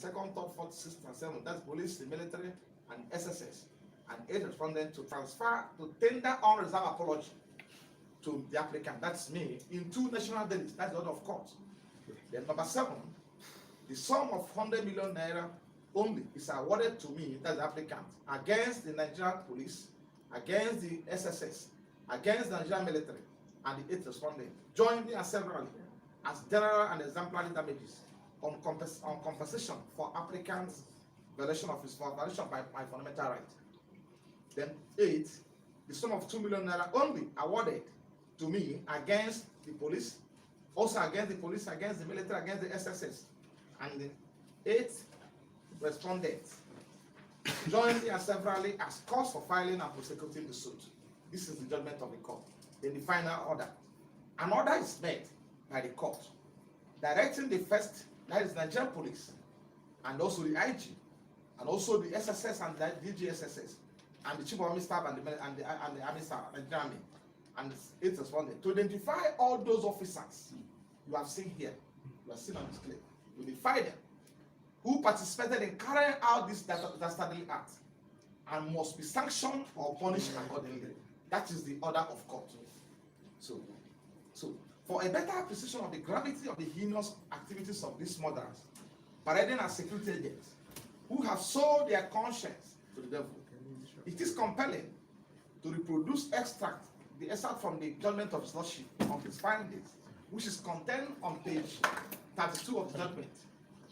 2nd, 3rd, 4th, 6th, and 7th. That's police, the military, and SSS. And 8 responded to transfer, to tender unreserved apology to the applicant, that's me, in 2 national dailies. That's the order of court. Then number 7, the sum of 100 million naira only is awarded to me, that's the applicant, against the Nigerian police, against the SSS, against the Nigerian military, and the 8 respondents, jointly and severally, as general and exemplary damages on compensation for applicant's violation of his violation by fundamental right. Then 8, the sum of 2 million naira only awarded to me against the police, also against the police, against the military, against the SSS, and the 8 respondents, jointly and severally, as cause for filing and prosecuting the suit. This is the judgment of the court. Then the final order. An order is made by the court directing the first, that is Nigerian police, and also the IG, and also the SSS and the DGSSS, and the chief of army staff and the army staff, the army, and it responded to identify all those officers you have seen here, you have seen on this clip, to identify them who participated in carrying out this dastardly act and must be sanctioned or punished accordingly. That is the order of court. So for a better appreciation of the gravity of the heinous activities of these murderers, parading as security agents who have sold their conscience to the devil, it is compelling to reproduce the extract from the judgment of his lordship of his findings, which is contained on page 32 of the judgment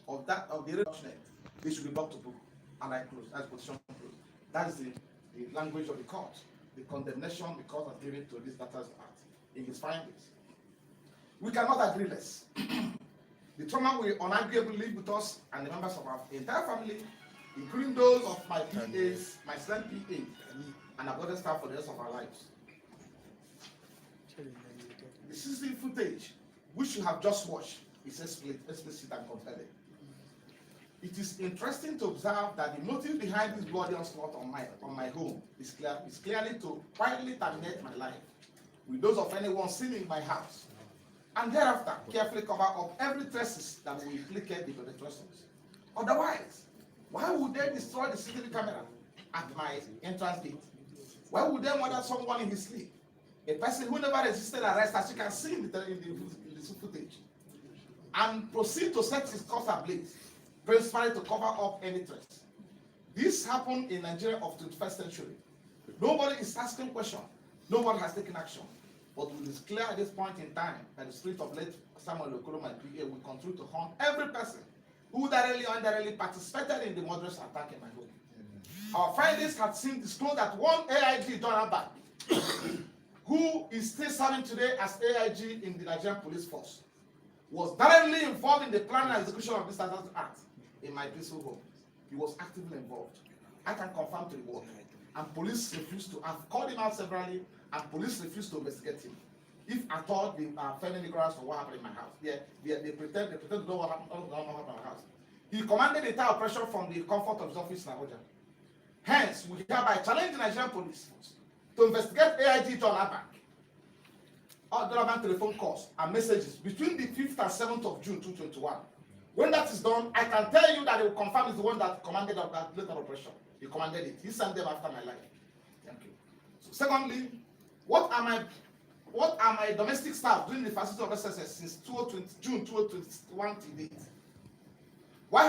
of the reduction. This should be brought to book, and I close as position close. That is the language of the court, the condemnation the court has given to this data's act in his findings. We cannot agree less. The trauma will unarguably live with us and the members of our entire family, including those of my PAs, my son PA, and our other staff for the rest of our lives. The CCTV footage, which you have just watched, is explicit and compelling. It is interesting to observe that the motive behind this bloody onslaught on my home is clearly to quietly terminate my life with those of anyone seen in my house, and thereafter carefully cover up every traces that will implicate the perpetrators. Otherwise, why would they destroy the CCTV camera at my entrance gate? Why would they murder someone in his sleep? A person who never resisted arrest, as you can see in the footage, and proceed to set his cause ablaze, principally to cover up any trace. This happened in Nigeria of the 21st century. Nobody is asking questions. No one has taken action. But it is clear at this point in time that the spirit of late Samuel Okoro, my PA, will continue to haunt every person who directly or indirectly participated in the murderous attack in my home. Our findings have seen disclosed that one AIG, John Abba, who is still serving today as AIG in the Nigerian police force, was directly involved in the planning and execution of this act in my peaceful home. He was actively involved. I can confirm to the world. And police refused to. I've called him out severally, and police refused to investigate him. If I thought they are failing ignorance for what happened in my house, they pretend to know what happened in my house. He commanded the entire operation from the comfort of his office in Abuja. Hence, we hereby challenge the Nigerian police to investigate AIG John Abak, relevant telephone calls and messages between the 5th and 7th of June 2021. When that is done, I can tell you that he will confirm is the one that commanded that later operation. He commanded it. He sent them after my life. Thank you. So secondly, what are my domestic staff doing in the facility of SSS since June 2021 to date? Why